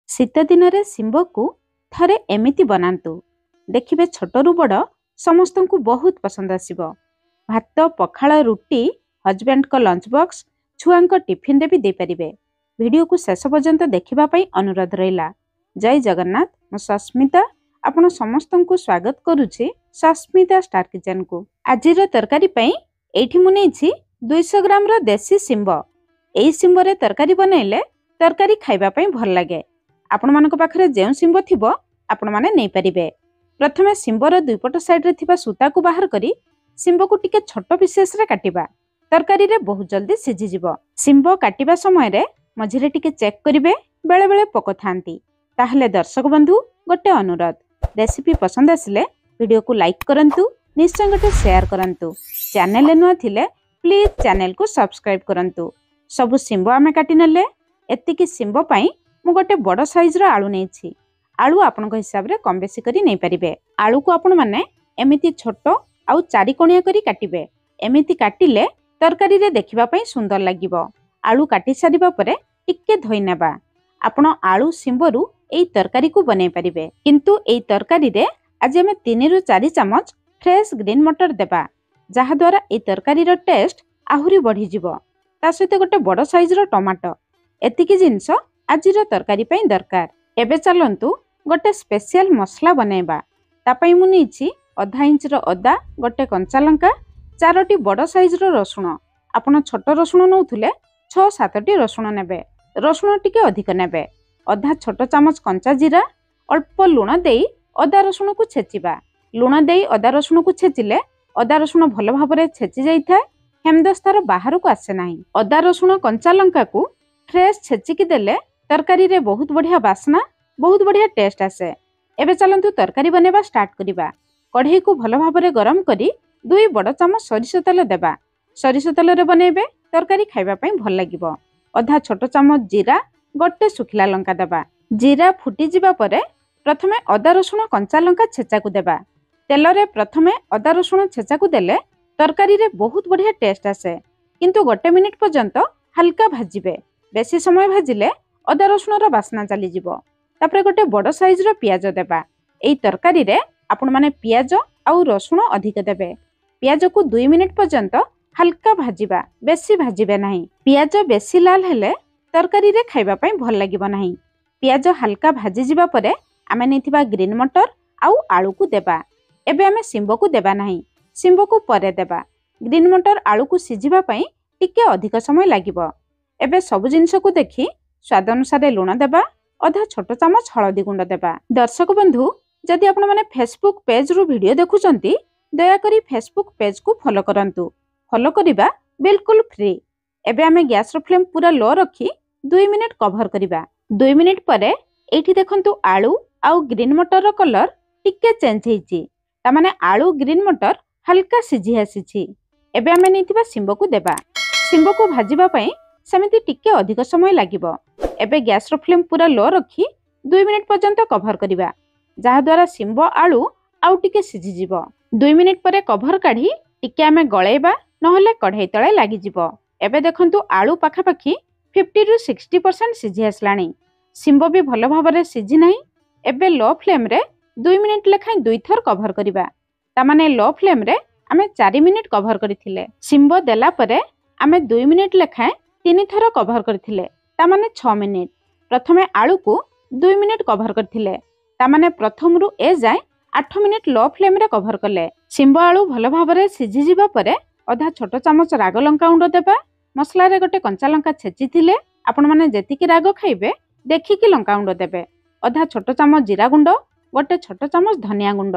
शीत दिन में शिंब को थरे एमिति बनातु देखिबे छोटरू बड़ समस्त को बहुत पसंद आसिबो। भात पखाल रुटी हजबैंड को लंच बॉक्स छुआ टिफिन भी दे पारिबे। वीडियो को शेष पर्यंत देखिबा पई अनुरोध रहिला। जय जगन्नाथ। मु सस्मिता आपण समस्त को स्वागत करुछि सस्मिता स्टार किचन को। आजिर तरकारी पई एठी मु नेछि 200 ग्राम रो देसी शिंब। एई शिंब रे तरकारी बनैले तरकारी खाइबा पई भल लागे। आपण मानक पाखरे जेउ शिंब थिबो आपण माने नै परिबे। प्रथमे शिंबर दुई पट साइड रे थिबा सूता को बाहर करी शिंब को टिके छोट पीसेस रे काटिबा। तरकारी रे बहुत जल्दी सिझी जिवो। शिंब काटिबा समय रे मझिरे टिके चेक करिवे, बेले बेले पोको थांती। ताहले दर्शक बंधु गोटे अनुरोध, रेसिपी पसंद आसिले वीडियो को लाइक करंतु, निश्चय गोटे शेयर करंतु। चैनल नुआ थिले प्लीज चैनल को सब्सक्राइब करंतु। सबु शिंब आमे काटी नेले। एतिकी शिंब पई मु गोटे बड़ साइज रो आलू नेछि। आलू आपनक हिसाब रे कम बेसी करी नै परिबे। आलू को आपण माने एमिति छोटो आउ चारि कोणिया करी काटिबे। एमिति काटिले तरकारी रे देखिबा पई सुंदर लागिबो। आलू काटी सारिबा परे टिके धोई नेबा। आपण आलू शिंबरू एई तरकारी को बनै परिबे। किंतु एई तरकारी रे आज हम 3 रु 4 चमच फ्रेश ग्रीन मटर देबा, जहा द्वारा एई तरकारी रो टेस्ट आहुरी बढ़ी जिवो। ता सहित गोटे बड़ साइज रो टमाटो। एतिकी जिंस आजिर तरकारी पई दरकार। एबे चलंतु गोटे स्पेशल मसला बनेबा। ता पई मु नीछि आधा इंच रो अदा, गोटे कंचा लंका, 4टी बड़ साइज रो रसुण। आपण छोट रसुण नउथुले 6-7टी रसुण नेबे। रसुण टिके अधिक नेबे। आधा छोट चामच कंचा जीरा, अल्प लुण देई अदा रसुण को छेचिबा। लुण देई अदा रसुण को छेचिले अदा रसुण भल भाबरे छेचि जाइथाय, हेमदस्तार बाहर को आसे नाही। अदा रसुण कंचा लंका को फ्रेश छेचिकी देले तरकारी रे बहुत बढ़िया बासना, बहुत बढ़िया टेस्ट आसे। एबे चलंतु तरकारी बनेबा स्टार्ट करिबा। कढ़ई को भल भाबरे गरम करी 2 बड़ चामच सरिष तेल देबा। सरिष तेल रे बनेबे तरकारी खाइबा पई भल लागिबो। आधा छोट चामच जीरा, गोटे सुखिला लंका देबा। जीरा फुटी जिबा परे प्रथमे अदा रसुण कंचा लंका छेचा को देबा। तेल रे प्रथमे अदा रसुण छेचा को देले तरकारी रे बहुत बढ़िया टेस्ट आसे। किंतु गोटे मिनिट पर्यंत हल्का भाजिबे। बेसी समय भाजिले अदा रसुण रो बासना चली जिवो। तापरे गोटे बड़ साइज रो पियाज देबा। एई तरकारी रे आपण माने पियाज आउ रसुण अधिक देबे। पियाज को 2 मिनिट पर्यंत हल्का भाजिबा, बेसी भाजिबे नाही। पियाज बेसी लाल हेले तरकारी रे खाइबा पई भल लागिबो नाही। पियाज हल्का भाजी जिबा परे आमे नेथिबा ग्रीन मटर आउ आलू को देबा। एबे आमे शिंब को देबा नाही, शिंब को परे देबा। ग्रीन मटर आलू को सिझिबा पई टिके अधिक समय लागिबो। एबे सब जिंस को देखि स्वाद अनुसार लुण देबा। आधा छोट चामच हळदी गुंड देबा। दर्शक बंधु जदि आपण माने फेसबुक पेज रु वीडियो देखुचंती, दया करी फेसबुक पेज को फॉलो करंतु। फॉलो करिबा बिल्कुल फ्री। एबे आमे गैस रो फ्लेम पूरा लो रखी 2 मिनिट कवर करिबा। 2 मिनिट परे एठी देखंतु आलू आउ ग्रीन मटर रो कलर टिके चेंज हेछि। ता माने आलू ग्रीन मटर हल्का सिझी आसीछि। एबे आमे नेथिबा शिंब को देबा। शिंब को भाजिबा पई सेमिति टिके अधिक समय लागिबो। एबे गैस रो फ्लेम पूरा लो रखी 2 मिनिट पर्यंत कवर करिबा, जहा द्वारा शिंब आलू आउ टिके सिझी जिवो। 2 मिनिट परे कवर काढी टिके आमे गळेबा, नहले कढ़ई तळे लागि जिवो। एबे देखंतु आलू पाखा पाखी 50 रु 60% सिझी आसलाणी। शिंब भी भल भाबरे सिझी नाही। एबे लो फ्लेम रे 2 मिनिट लेखाय 2 थर कवर करिबा। ता माने लो फ्लेम रे आमे 4 मिनिट कवर करिथिले। शिंब देला परे आमे 2 मिनिट लेखाय 3 थर कवर करथिले। ता माने 6 मिनिट। प्रथमे आलू को 2 मिनिट कवर करथिले। ता माने प्रथम रु ए जाय 8 मिनिट लो फ्लेम रे कवर कले। शिंब आलू भल भाबरे सिझी जिबा परे आधा छोट चामच राग लंका गुंड देबा। मसला रे गोटे कंचा लंका छेचिथिले। आपण माने जेतिकी राग खाइबे देखिकी लंका गुंड देबे। आधा छोट चामच जीरा गुंड, गोटे छोट चामच धनिया गुंड।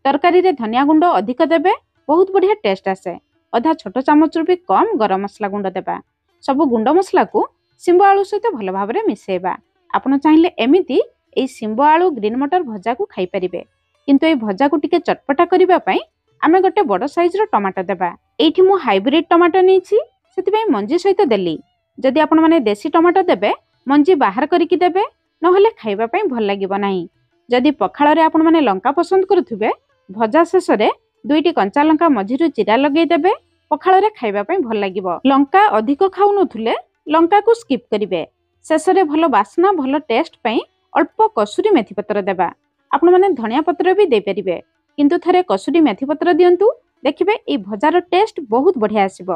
तरकारी रे धनिया गुंड अधिक देबे, बहुत बढ़िया टेस्ट आसे। आधा छोट चामच रु भी कम गरम मसला गुंड देबा। सब गुंड मसला को शिंब आलू सहित भल भाबरे मिसेबा। आपण चाहिले एमिति एई शिंब आलू ग्रीन मटर भजा को खाइ परिबे। किंतु एई भजा को टिके चटपटा करिबा पई आमे गोटे बड़ साइज रो टमाटो देबा। एठी मु हाइब्रिड टमाटो नेछि, सेति पई मंजी सहित देली। जदि आपण माने देसी टमाटो देबे, मंजी बाहर करिकि देबे, नहले खाइबा पई भल लागिबो नाही। जदि पखाळ रे आपण माने लंका पसंद करूथुबे, भजा शेष रे 2टी कंचा लंका मझिरु चिरा लगेई देबे। पखाळ रे खाइबा पई भल लागिबो। लंका अधिक खाउ नथुले लंका को स्किप करिवे। शेष रे भल बासना भल टेस्ट पई ଅଳ୍ପ କସୁରୀ ମେଥି ପତ୍ର ଦେବା। ଆପଣମାନେ ଧନିଆ ପତ୍ର ବି ଦେଇପାରିବେ, କିନ୍ତୁ ଥରେ କସୁରୀ ମେଥି ପତ୍ର ଦିଅନ୍ତୁ, ଦେଖିବେ ଏଇ ଭଜାର ଟେଷ୍ଟ ବହୁତ ବଢ଼ିଆ ଆସିବ।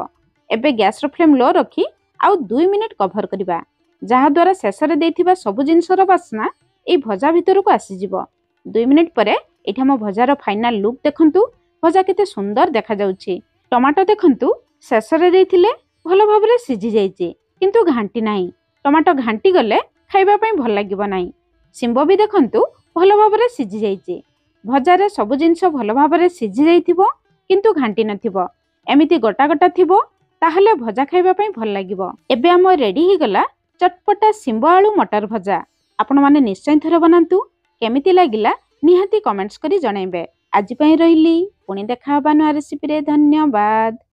ଏବେ ଗ୍ୟାସର ଫ୍ଲେମ୍ ଲୋ ରଖି ଆଉ 2 ମିନିଟ୍ କଭର କରିବା, ଯାହାଦ୍ୱାରା ଶେଷରେ ଦେଇଥିବା ସବୁ ଜିନିଷର ବାସ୍ନା ଏଇ ଭଜା ଭିତରକୁ ଆସିଯିବ। 2 ମିନିଟ୍ ପରେ ଏଇଠି ଆମ ଭଜାର ଫାଇନାଲ ଲୁକ୍ ଦେଖନ୍ତୁ, ଭଜା କେତେ ସୁନ୍ଦର ଦେଖାଯାଉଛି। ଟମାଟୋ ଦେଖନ୍ତୁ, ଶେଷରେ ଦେଇଥିଲେ ଭଲ ଭାବରେ ସିଝି ଯାଇଛି, କିନ୍ତୁ ଘାଣ୍ଟି ନାହିଁ। ଟମାଟୋ ଘାଣ୍ଟି ଗଲେ ଖାଇବା ପାଇଁ ଭଲ ଲାଗିବ ନାହିଁ। ଶିମ୍ବ ବି ଦେଖନ୍ତୁ ଭଲ ଭାବରେ ସିଝି ଯାଇଛି। ଭଜାରେ ସବୁ ଜିନିଷ ଭଲ ଭାବରେ ସିଝି ଯାଇଥିବ, କିନ୍ତୁ ଘାଣ୍ଟି ନଥିବ, ଏମିତି ଗୋଟା ଗୋଟା ଥିବ, ତାହେଲେ ଭଜା ଖାଇବା ପାଇଁ ଭଲ ଲାଗିବ। ଏବେ ଆମ ରେଡି ହେଇଗଲା ଚଟପଟା ଶିମ୍ବ ଆଳୁ ମଟର ଭଜା। ଆପଣମାନେ ନିଶ୍ଚୟ ଥରେ ବନାନ୍ତୁ। କେମିତି ଲାଗିଲା ନିହାତି କମେଣ୍ଟସ୍ କରି ଜଣାଇବେ। ଆଜି ପାଇଁ ରହିଲି, ପୁଣି ଦେଖା ହେବା ନୂଆ ରେସିପିରେ। ଧନ୍ୟବାଦ।